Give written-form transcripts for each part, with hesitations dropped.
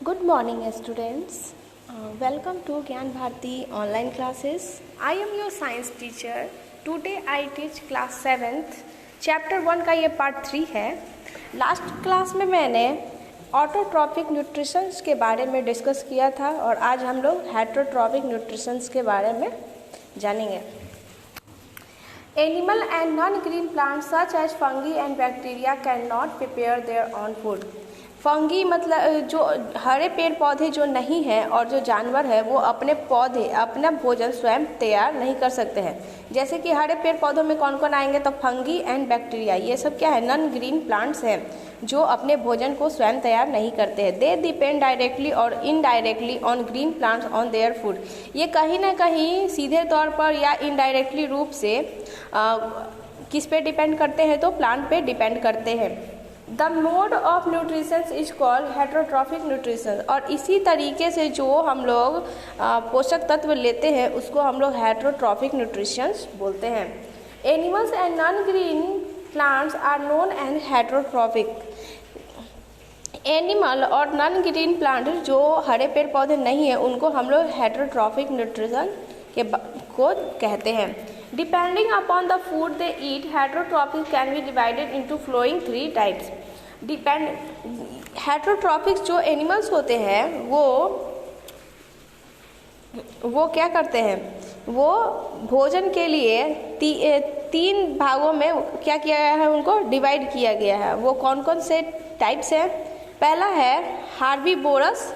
Good morning, students. Welcome to Gyan Bharati online classes. I am your science teacher. Today I teach class 7th. Chapter 1 का ये part 3 है. Last class में मैंने autotrophic nutritions के बारे में discuss किया था और आज हम लोग हेटरोट्रॉपिक न्यूट्रिशंस के बारे में जानेंगे. Animal and non-green plants such as fungi and bacteria cannot prepare their own food. Fungi मतलब जो हरे पेड़ पौधे जो नहीं हैं और जो जानवर है वो अपना भोजन स्वयं तैयार नहीं कर सकते हैं. जैसे कि हरे पेड़ पौधों में कौन कौन आएंगे तो फंगी एंड बैक्टीरिया, ये सब क्या है, नॉन ग्रीन प्लांट्स हैं जो अपने भोजन को स्वयं तैयार नहीं करते हैं. दे डिपेंड डायरेक्टली और indirectly on green plants on their food. ये कहीं ना कहीं सीधे तौर पर या इनडायरेक्टली रूप से किस पे डिपेंड करते हैं तो प्लांट पे डिपेंड करते हैं. The mode of nutrition is called heterotrophic nutrition. और इसी तरीके से जो हम लोग पोषक तत्व लेते हैं उसको हम लोग हेटरोट्रॉफिक न्यूट्रिशन बोलते हैं. Animals and non green plants are known and heterotrophic. Animal और नॉन ग्रीन प्लांट जो हरे पेड़ पौधे नहीं हैं उनको हम लोग हेटरोट्रॉफिक न्यूट्रिशन को कहते हैं. Depending upon the food they eat, heterotropics can be divided into following 3 types. हेटरोट्रॉपिक्स जो एनिमल्स होते हैं वो क्या करते हैं, वो भोजन के लिए 3 भागों में क्या किया गया है, उनको डिवाइड किया गया है. वो कौन कौन से टाइप्स हैं? पहला है हार्बीवोरस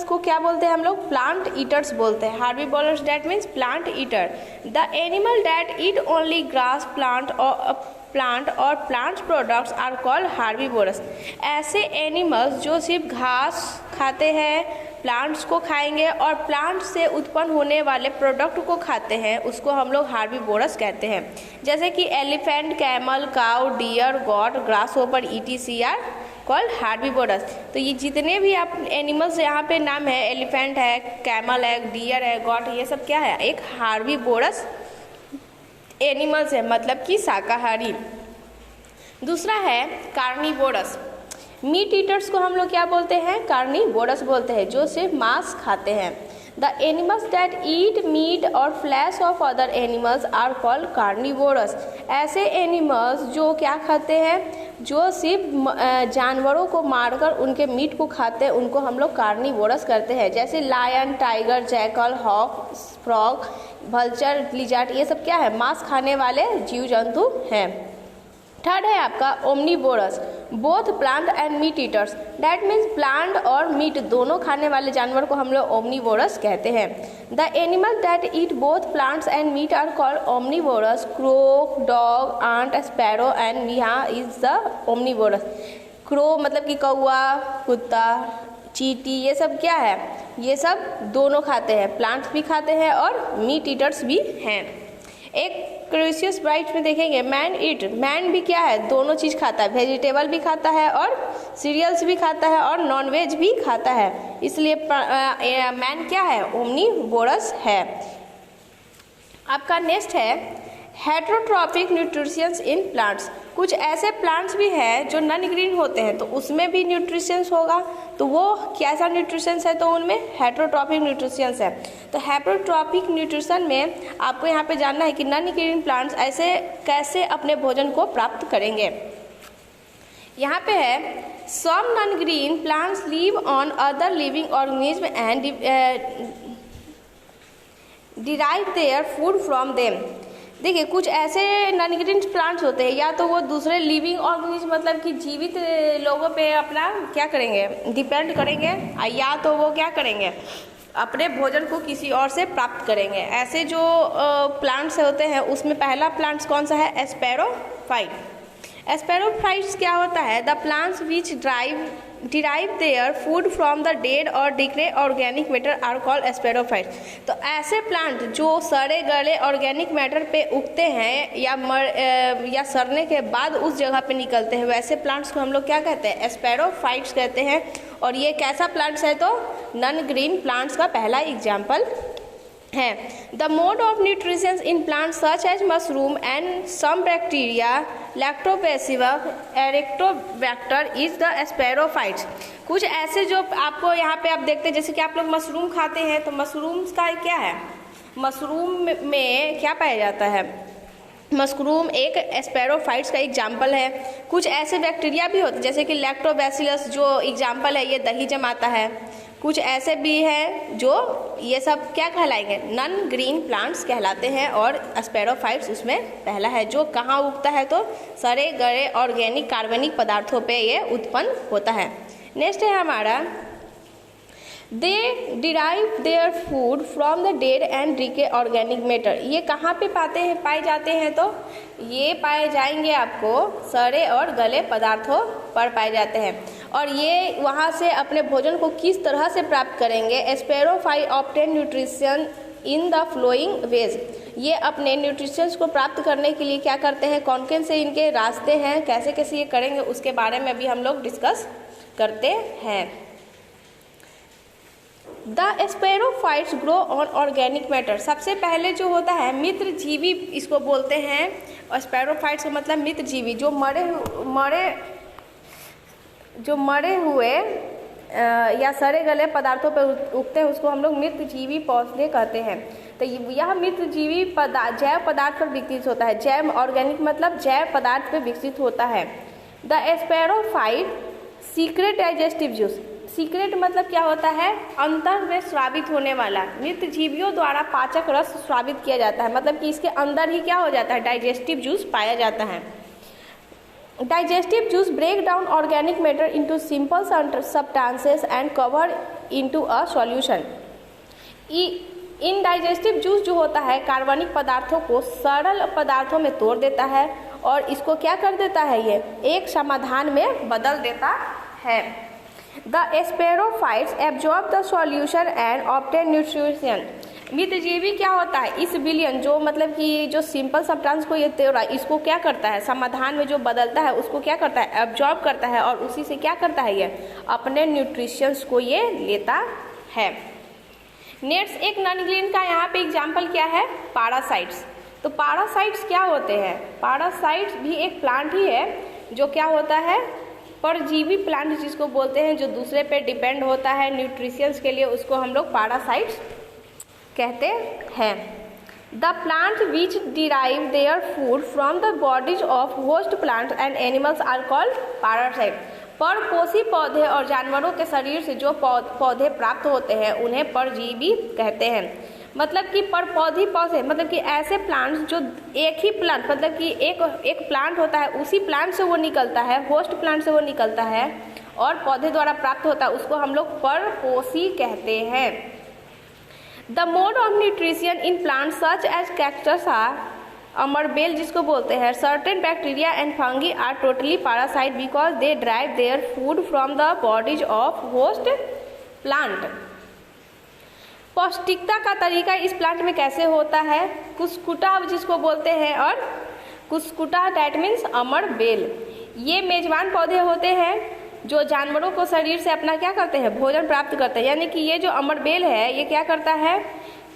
को क्या बोलते हैं हम लोग? प्लांट ईटर्स बोलते हैं. Herbivorous that means plant eater. The animal that eat only grass plant और plant products are called herbivorous. ऐसे एनिमल्स जो सिर्फ घास खाते हैं, प्लांट्स को खाएंगे और प्लांट से उत्पन्न होने वाले प्रोडक्ट को खाते हैं उसको हम लोग हार्बीवोरस कहते हैं. जैसे कि elephant, camel, cow, deer, goat, grasshopper etc are called herbivorous. तो ये जितने भी आप एनिमल्स यहाँ पे नाम है, एलिफेंट है, कैमल है, डियर है, गॉट, ये सब क्या है, एक हार्बीवोरस एनिमल्स है, मतलब कि शाकाहारी. दूसरा है कार्निवोरस. मीट ईटर्स को हम लोग क्या बोलते हैं? कार्निवोरस बोलते हैं, जो सिर्फ मांस खाते हैं. The animals that eat meat और flesh of other animals are called carnivorous. ऐसे एनिमल्स जो क्या खाते हैं, जो सिर्फ जानवरों को मारकर उनके मीट को खाते हैं, उनको हम लोग कार्निवोरस करते हैं. जैसे lion, tiger, jackal, hawk, frog, vulture, lizard, ये सब क्या है, मांस खाने वाले जीव जंतु हैं. थर्ड है आपका omnivorous. Both plant and meet eaters, that means plant और मीट दोनों खाने वाले जानवर को हम लोग ओमनीवोरस कहते हैं. The animal that eat both plants and meat are called omnivorous. Crow, dog, ant, sparrow and यहाँ इज द ओमनीवोरस. क्रो मतलब कि कौआ, कुत्ता, चींटी, ये सब क्या है, ये सब दोनों खाते हैं, प्लांट्स भी खाते हैं और मीट ईटर्स भी हैं. एक क्रूसियस ब्राइट में देखेंगे मैन भी क्या है, दोनों चीज़ खाता है, वेजिटेबल भी खाता है और सीरियल्स भी खाता है और नॉन वेज भी खाता है, इसलिए मैन क्या है, ओमनीवोरस है. आपका नेक्स्ट है हेटरोट्रॉपिक न्यूट्रिशंस इन प्लांट्स. कुछ ऐसे प्लांट्स भी हैं जो नॉन ग्रीन होते हैं तो उसमें भी न्यूट्रिशंस होगा, तो वो कैसा न्यूट्रिशंस है, तो उनमें हेटरोट्रॉपिक न्यूट्रिशंस है. तो हेटरोट्रॉपिक न्यूट्रिशन में आपको यहाँ पे जानना है कि नॉन ग्रीन प्लांट्स ऐसे कैसे अपने भोजन को प्राप्त करेंगे. यहाँ पे है some non green plants live on other living organism and derive their food from them. देखिए कुछ ऐसे नॉन ग्रीन प्लांट्स होते हैं, या तो वो दूसरे लिविंग ऑर्गेनिज्म मतलब कि जीवित लोगों पे अपना क्या करेंगे, डिपेंड करेंगे, या तो वो क्या करेंगे, अपने भोजन को किसी और से प्राप्त करेंगे. ऐसे जो प्लांट्स होते हैं उसमें पहला प्लांट्स कौन सा है, एस्पेरोफाइट. एस्पेरोफाइट्स क्या होता है, the plants which derive their food from the dead और डिक्रे ऑर्गेनिक मैटर आर कॉल्ड एस्पेरोफाइट्स. तो ऐसे प्लांट जो सड़े गले ऑर्गेनिक मैटर पे उगते हैं या सड़ने के बाद उस जगह पे निकलते हैं, वैसे प्लांट्स को हम लोग क्या कहते हैं, एस्पेरोफाइट्स कहते हैं. और ये कैसा प्लांट्स है, तो नॉन ग्रीन प्लांट्स का पहला एग्जाम्पल है. The mode of nutrition in plants such as mushroom and some bacteria lactobacillus एरिक्टोबैक्टर इज द स्पैरोफाइट्स। कुछ ऐसे जो आपको यहाँ पे आप देखते हैं, जैसे कि आप लोग मशरूम खाते हैं, तो मशरूम्स का क्या है, मशरूम में क्या पाया जाता है, मशरूम एक स्पैरोफाइट्स का एग्जाम्पल है। कुछ ऐसे बैक्टीरिया भी होते हैं जैसे कि लैक्टोबैसिलस जो एग्जाम्पल है, ये दही जमाता है। कुछ ऐसे भी हैं जो ये सब क्या कहलाएंगे, नॉन ग्रीन प्लांट्स कहलाते हैं, और स्पैरोफाइट्स उसमें पहला है, जो कहाँ उगता है, तो सड़े गले ऑर्गेनिक कार्बनिक पदार्थों पे ये उत्पन्न होता है। नेक्स्ट है हमारा, they derive their food from the dead and decay organic matter. ये कहाँ पे पाए जाते हैं, तो ये पाए जाएंगे आपको सड़े और गले पदार्थों पर पाए जाते हैं। और ये वहाँ से अपने भोजन को किस तरह से प्राप्त करेंगे, saprophyte obtain nutrition in the flowing ways. ये अपने न्यूट्रिशंस को प्राप्त करने के लिए क्या करते हैं, कौन कौन से इनके रास्ते हैं, कैसे कैसे ये करेंगे, उसके बारे में भी हम लोग डिस्कस करते हैं। The saprophytes grow on organic matter. सबसे पहले जो होता है मित्र जीवी इसको बोलते हैं, और स्पैरोफाइट्स का मतलब मित्र जीवी, जो मरे हुए या सड़े गले पदार्थों पर उगते हैं, उसको हम लोग मित्र जीवी पौधे कहते हैं। तो यह मित्र जीवी जैव पदार्थ पर विकसित होता है। जैव ऑर्गेनिक मतलब जैव पदार्थ पर विकसित होता है। The saprophyte secrete digestive juice. Secrete मतलब क्या होता है, अंतर में स्रावित होने वाला। मित्र जीवियों द्वारा पाचक रस स्रावित किया जाता है, मतलब कि इसके अंदर ही क्या हो जाता है, डाइजेस्टिव जूस पाया जाता है। Digestive juice break down organic matter into simple substances and cover into a solution. In digestive juice जो होता है कार्बनिक पदार्थों को सरल पदार्थों में तोड़ देता है, और इसको क्या कर देता है, ये एक समाधान में बदल देता है। The saprophytes absorb the solution and obtain nutrition. मित्रजीवी क्या होता है, इस विलयन जो मतलब कि जो सिंपल सब्सटेंस को ये तोड़ा, इसको क्या करता है, समाधान में जो बदलता है उसको क्या करता है, एब्जॉर्ब करता है, और उसी से क्या करता है, ये अपने न्यूट्रिशंस को ये लेता है। नेक्स्ट एक नॉन ग्रीन का यहाँ पे एग्जाम्पल क्या है, पैरासाइट्स। तो पैरासाइट्स क्या होते हैं, पैरासाइट्स भी एक प्लांट ही है जो क्या होता है, परजीवी प्लांट जिसको बोलते हैं, जो दूसरे पे डिपेंड होता है न्यूट्रिशंस के लिए, उसको हम लोग पैरासाइट्स कहते हैं। The plant which derive their food from the bodies of host plant and animals are called parasite. परपोषी पौधे और जानवरों के शरीर से जो पौधे प्राप्त होते हैं उन्हें परजीवी कहते हैं। मतलब कि परपौधी पौधे मतलब कि ऐसे प्लांट्स जो एक ही प्लांट मतलब कि एक प्लांट होता है, उसी प्लांट से वो निकलता है, होस्ट प्लांट से वो निकलता है और पौधे द्वारा प्राप्त होता है, उसको हम लोग परपोषी कहते हैं। The mode of nutrition in plant such as cactus or amarbel जिसको बोलते हैं, certain bacteria and fungi are totally parasite because they drive their food from the bodies of host plant. पौष्टिकता का तरीका इस प्लांट में कैसे होता है, कुस्कुटा जिसको बोलते हैं, और कुस्कुटा दैट मीन्स अमरबेल। ये मेजबान पौधे होते हैं जो जानवरों को शरीर से अपना क्या करते हैं, भोजन प्राप्त करते हैं। यानी कि ये जो अमरबेल है ये क्या करता है,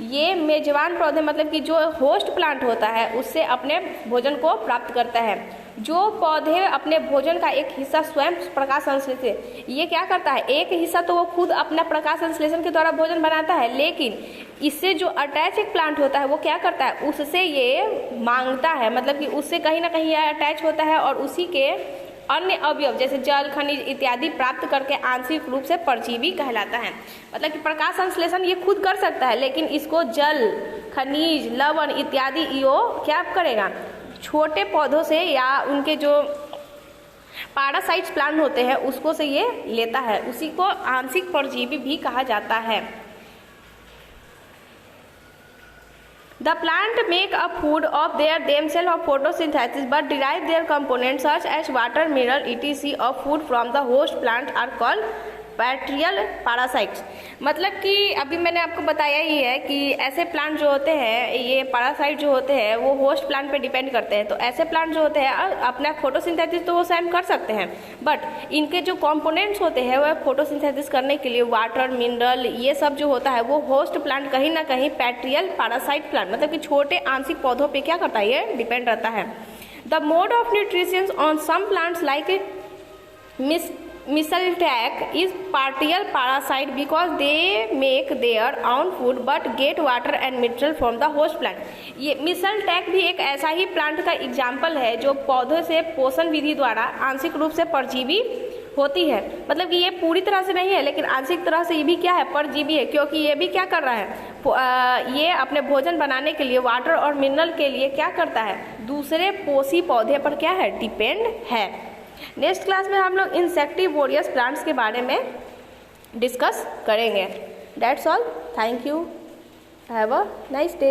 ये मेजबान पौधे मतलब कि जो होस्ट प्लांट होता है उससे अपने भोजन को प्राप्त करता है। जो पौधे अपने भोजन का एक हिस्सा स्वयं प्रकाश संश्लेषण, ये क्या करता है, एक हिस्सा तो वो खुद अपना प्रकाश संश्लेषण के द्वारा भोजन बनाता है, लेकिन इससे जो अटैच एक प्लांट होता है वो क्या करता है, उससे ये मांगता है, मतलब कि उससे कहीं ना कहीं ये अटैच होता है और उसी के अन्य अवयव जैसे जल खनिज इत्यादि प्राप्त करके आंशिक रूप से परजीवी कहलाता है। मतलब कि प्रकाश संश्लेषण ये खुद कर सकता है, लेकिन इसको जल खनिज लवण इत्यादि यो क्या करेगा, छोटे पौधों से या उनके जो पैरासाइट्स प्लांट होते हैं उसको से ये लेता है, उसी को आंशिक परजीवी भी कहा जाता है। The plant make a food of their themselves of photosynthesis but derive their components such as water, mineral, etc. of food from the host plant are called bacterial parasites. मतलब कि अभी मैंने आपको बताया ही है कि ऐसे प्लांट जो होते हैं, ये पैरासाइट जो होते हैं वो होस्ट प्लांट पे डिपेंड करते हैं। तो ऐसे प्लांट जो होते हैं अपना फोटोसिंथेसिस तो वो स्वयं कर सकते हैं, बट इनके जो कंपोनेंट्स होते हैं वह फोटोसिंथेसिस करने के लिए वाटर मिनरल ये सब जो होता है वो होस्ट प्लांट कहीं ना कहीं बैक्टीरियल पैरासाइट प्लांट मतलब कि छोटे आंशिक पौधों पर क्या करता है, ये डिपेंड रहता है। The mode of nutrition on some plants like mistletoe is partial parasite because they make their own food but get water and mineral from the host plant. ये mistletoe भी एक ऐसा ही प्लांट का एग्जाम्पल है जो पौधों से पोषण विधि द्वारा आंशिक रूप से परजीवी होती है। मतलब कि ये पूरी तरह से नहीं है लेकिन आंशिक तरह से ये भी क्या है, परजीवी है, क्योंकि ये भी क्या कर रहा है, ये अपने भोजन बनाने के लिए वाटर और मिनरल के लिए क्या करता है, दूसरे पोषी पौधे पर क्या है, डिपेंड है। नेक्स्ट क्लास में हम लोग इंसेक्टिवोरियस प्लांट्स के बारे में डिस्कस करेंगे। That's all, thank you, have a nice day.